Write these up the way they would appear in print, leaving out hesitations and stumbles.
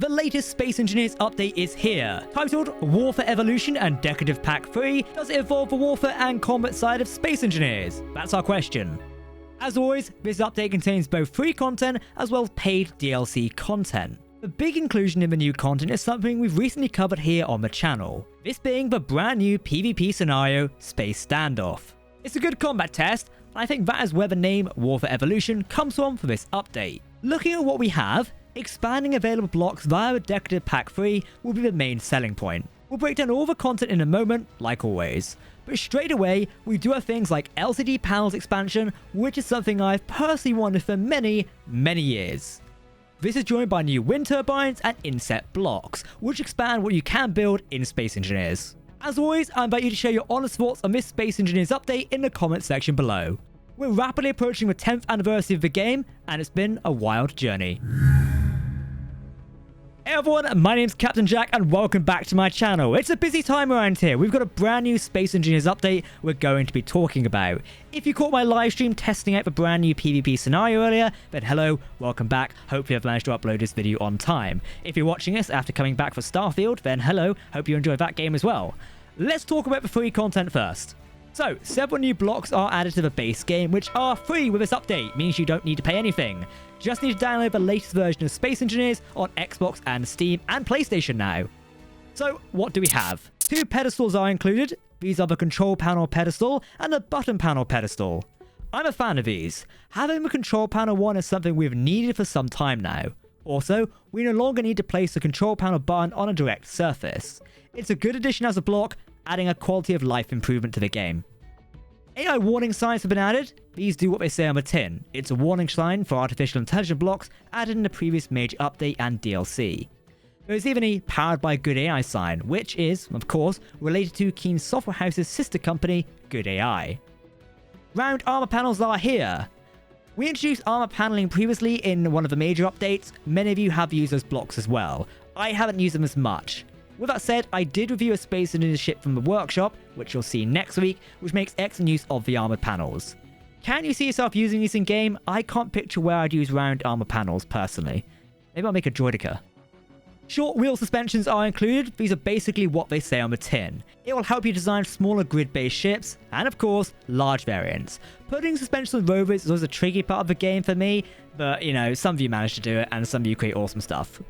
The latest Space Engineers update is here. Titled Warfare Evolution and Decorative Pack 3, does it evolve the warfare and combat side of Space Engineers? That's our question. As always, this update contains both free content as well as paid DLC content. The big inclusion in the new content is something we've recently covered here on the channel, this being the brand new PvP scenario, Space Standoff. It's a good combat test, and I think that is where the name Warfare Evolution comes from for this update. Looking at what we have, expanding available blocks via the Decorative Pack 3 will be the main selling point. We'll break down all the content in a moment, like always. But straight away, we do have things like LCD panels expansion, which is something I've personally wanted for many, many years. This is joined by new wind turbines and inset blocks, which expand what you can build in Space Engineers. As always, I invite you to share your honest thoughts on this Space Engineers update in the comments section below. We're rapidly approaching the 10th anniversary of the game, and it's been a wild journey. Hey everyone, my name's Captain Jack and welcome back to my channel. It's a busy time around here. We've got a brand new Space Engineers update we're going to be talking about. If you caught my live stream testing out the brand new PvP scenario earlier, then hello, welcome back. Hopefully I've managed to upload this video on time. If you're watching this after coming back for Starfield, then hello, hope you enjoyed that game as well. Let's talk about the free content first. So, several new blocks are added to the base game, which are free with this update, means you don't need to pay anything. Just need to download the latest version of Space Engineers on Xbox and Steam and PlayStation now. So, what do we have? Two pedestals are included. These are the control panel pedestal and the button panel pedestal. I'm a fan of these. Having the control panel one is something we've needed for some time now. Also, we no longer need to place the control panel button on a direct surface. It's a good addition as a block, adding a quality of life improvement to the game. AI warning signs have been added. These do what they say on the tin. It's a warning sign for artificial intelligence blocks added in the previous major update and DLC. There's even a powered by Good AI sign, which is, of course, related to Keen Software House's sister company, Good AI. Round armor panels are here. We introduced armor paneling previously in one of the major updates. Many of you have used those blocks as well. I haven't used them as much. With that said, I did review a Space Engineers ship from the workshop, which you'll see next week, which makes excellent use of the armored panels. Can you see yourself using these in game? I can't picture where I'd use round armor panels personally. Maybe I'll make a droidica. Short wheel suspensions are included. These are basically what they say on the tin. It will help you design smaller grid-based ships, and of course, large variants. Putting suspensions on rovers is always a tricky part of the game for me, but you know, some of you manage to do it, and some of you create awesome stuff.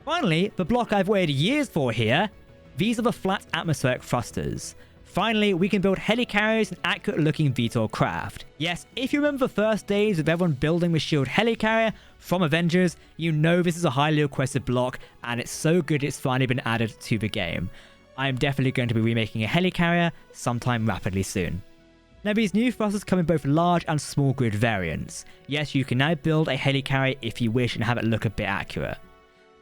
Finally, the block I've waited years for here, these are the flat atmospheric thrusters. Finally, we can build helicarriers and accurate looking VTOL craft. Yes, if you remember the first days of everyone building the shield helicarrier from Avengers, you know this is a highly requested block and it's so good it's finally been added to the game. I am definitely going to be remaking a helicarrier sometime rapidly soon. Now these new thrusters come in both large and small grid variants. Yes, you can now build a helicarrier if you wish and have it look a bit accurate.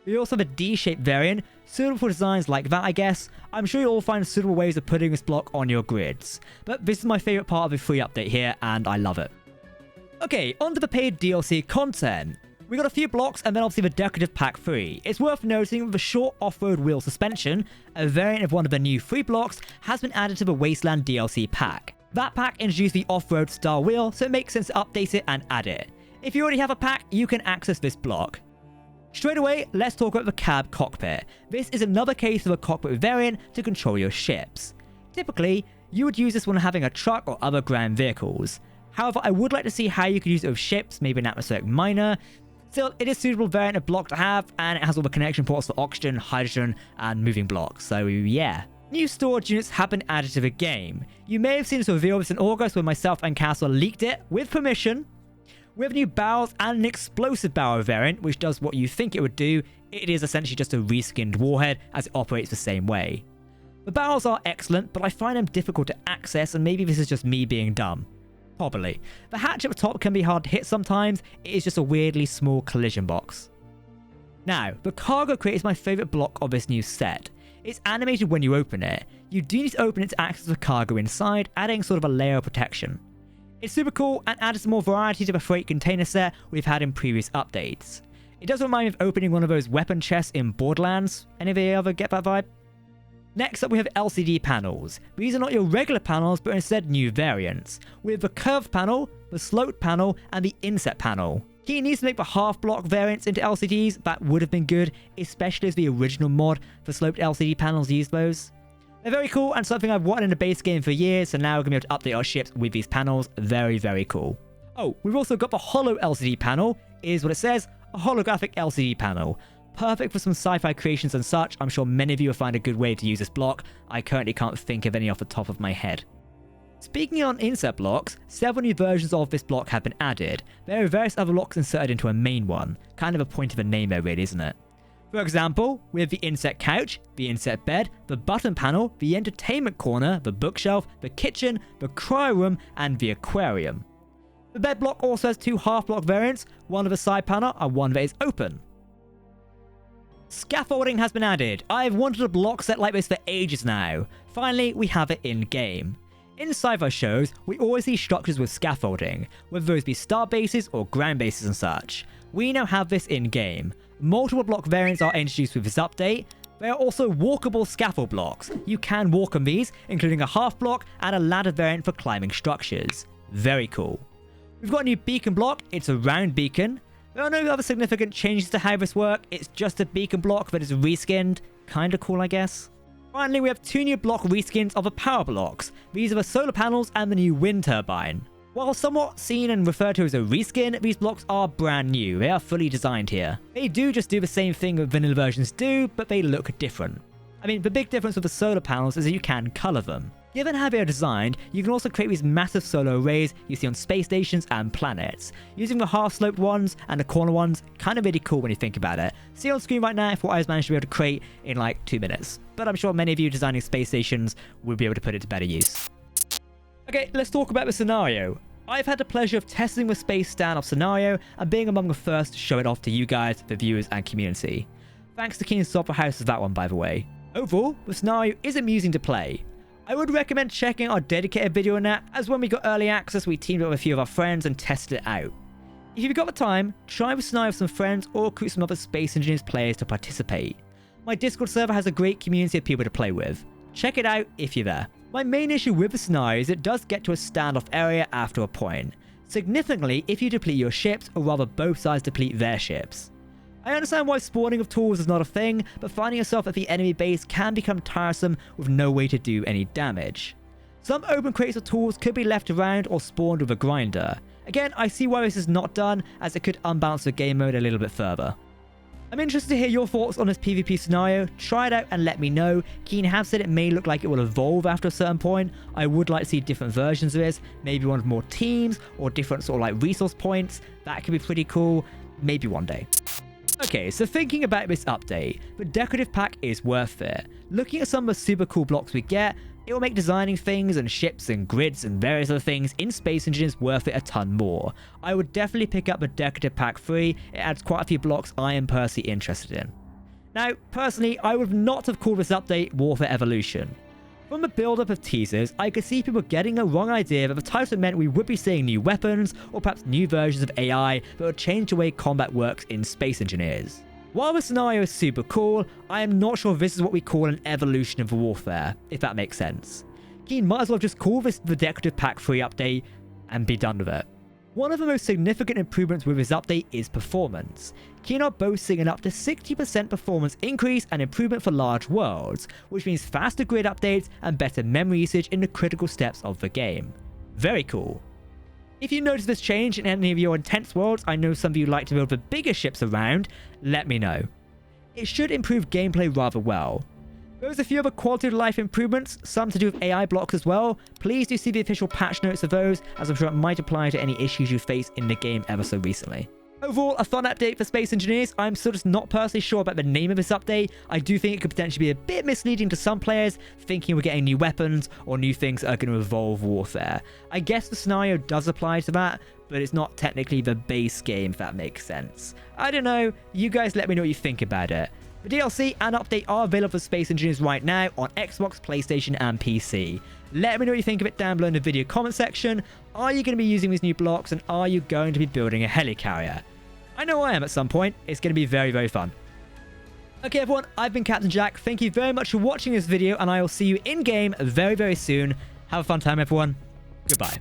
We also have a D-shaped variant, suitable for designs like that I guess. I'm sure you'll all find suitable ways of putting this block on your grids. But this is my favourite part of the free update here, and I love it. Okay, onto the paid DLC content. We got a few blocks and then obviously the Decorative Pack 3. It's worth noting that the short off-road wheel suspension, a variant of one of the new free blocks, has been added to the Wasteland DLC pack. That pack introduced the off-road style wheel, so it makes sense to update it and add it. If you already have a pack, you can access this block. Straight away, let's talk about the cab cockpit. This is another case of a cockpit variant to control your ships. Typically, you would use this when having a truck or other ground vehicles. However, I would like to see how you could use it with ships, maybe an atmospheric miner. Still, it is a suitable variant of block to have, and it has all the connection ports for oxygen, hydrogen, and moving blocks, so yeah. New storage units have been added to the game. You may have seen us reveal this in August when myself and Castle leaked it, with permission. We have new barrels and an explosive barrel variant, which does what you think it would do. It is essentially just a reskinned warhead, as it operates the same way. The barrels are excellent, but I find them difficult to access, and maybe this is just me being dumb. Probably. The hatch at the top can be hard to hit sometimes. It is just a weirdly small collision box. Now, the cargo crate is my favourite block of this new set. It's animated when you open it. You do need to open it to access the cargo inside, adding sort of a layer of protection. It's super cool and adds some more variety to the freight container set we've had in previous updates. It does remind me of opening one of those weapon chests in Borderlands. Any of you ever get that vibe? Next up we have LCD panels. These are not your regular panels but instead new variants. We have the curved panel, the sloped panel and the inset panel. He needs to make the half-block variants into LCDs. That would have been good, especially as the original mod for sloped LCD panels used those. They're very cool and something I've wanted in a base game for years, so now we're going to be able to update our ships with these panels. Very, very cool. Oh, we've also got the holo LCD panel. Is what it says, a holographic LCD panel. Perfect for some sci-fi creations and such. I'm sure many of you will find a good way to use this block. I currently can't think of any off the top of my head. Speaking on insert blocks, several new versions of this block have been added. There are various other blocks inserted into a main one. Kind of a point of a name there really, isn't it? For example, we have the inset couch, the inset bed, the button panel, the entertainment corner, the bookshelf, the kitchen, the cryo room, and the aquarium. The bed block also has two half-block variants, one of a side panel and one that is open. Scaffolding has been added. I've wanted a block set like this for ages now. Finally, we have it in-game. In sci-fi shows, we always see structures with scaffolding, whether those be star bases or ground bases and such. We now have this in-game. Multiple block variants are introduced with this update. There are also walkable scaffold blocks. You can walk on these, including a half block and a ladder variant for climbing structures. Very cool. We've got a new beacon block. It's a round beacon. There are no other significant changes to how this works. It's just a beacon block that is reskinned. Kinda cool, I guess. Finally, we have two new block reskins of the power blocks. These are the solar panels and the new wind turbine. While somewhat seen and referred to as a reskin, these blocks are brand new. They are fully designed here. They do just do the same thing that vanilla versions do, but they look different. I mean, the big difference with the solar panels is that you can color them. Given how they are designed, you can also create these massive solar arrays you see on space stations and planets. Using the half-sloped ones and the corner ones, kind of really cool when you think about it. See on screen right now if what I was managed to be able to create in like 2 minutes. But I'm sure many of you designing space stations will be able to put it to better use. Okay, let's talk about the scenario. I've had the pleasure of testing the space standoff scenario and being among the first to show it off to you guys, the viewers and community. Thanks to Keen's Software House for that one, by the way. Overall, the scenario is amusing to play. I would recommend checking our dedicated video on that, as when we got early access we teamed up with a few of our friends and tested it out. If you've got the time, try the scenario with some friends or recruit some other Space Engineers players to participate. My Discord server has a great community of people to play with. Check it out if you're there. My main issue with the scenario is it does get to a standoff area after a point. Significantly if you deplete your ships, or rather both sides deplete their ships. I understand why spawning of tools is not a thing, but finding yourself at the enemy base can become tiresome with no way to do any damage. Some open crates of tools could be left around or spawned with a grinder. Again, I see why this is not done, as it could unbalance the game mode a little bit further. I'm interested to hear your thoughts on this PvP scenario. Try it out and let me know. Keen have said it may look like it will evolve after a certain point. I would like to see different versions of this, maybe one with more teams or different sort of like resource points. That could be pretty cool, maybe one day. Okay, so thinking about this update, the decorative pack is worth it. Looking at some of the super cool blocks we get, it will make designing things and ships and grids and various other things in Space Engineers worth it a ton more. I would definitely pick up the decorative pack free. It adds quite a few blocks I am personally interested in. Now, personally, I would not have called this update Warfare Evolution. From the build-up of teasers, I could see people getting a wrong idea that the title meant we would be seeing new weapons or perhaps new versions of AI that would change the way combat works in Space Engineers. While the scenario is super cool, I am not sure if this is what we call an evolution of warfare, if that makes sense. Keen might as well just call this the decorative pack free update and be done with it. One of the most significant improvements with this update is performance. Keen are boasting an up to 60% performance increase and improvement for large worlds, which means faster grid updates and better memory usage in the critical steps of the game. Very cool. If you notice this change in any of your intense worlds, I know some of you like to build the bigger ships around, let me know. It should improve gameplay rather well. There's a few other quality of life improvements, some to do with AI blocks as well. Please do see the official patch notes of those, as I'm sure it might apply to any issues you face in the game ever so recently. Overall, a fun update for Space Engineers. I'm still just not personally sure about the name of this update. I do think it could potentially be a bit misleading to some players, thinking we're getting new weapons or new things that are going to evolve warfare. I guess the scenario does apply to that, but it's not technically the base game, if that makes sense. I don't know. You guys let me know what you think about it. The DLC and update are available for Space Engineers right now on Xbox, PlayStation, and PC. Let me know what you think of it down below in the video comment section. Are you going to be using these new blocks, and are you going to be building a helicarrier? I know I am at some point. It's going to be very, very fun. Okay, everyone, I've been Captain Jack. Thank you very much for watching this video, and I will see you in-game very, very soon. Have a fun time, everyone. Goodbye.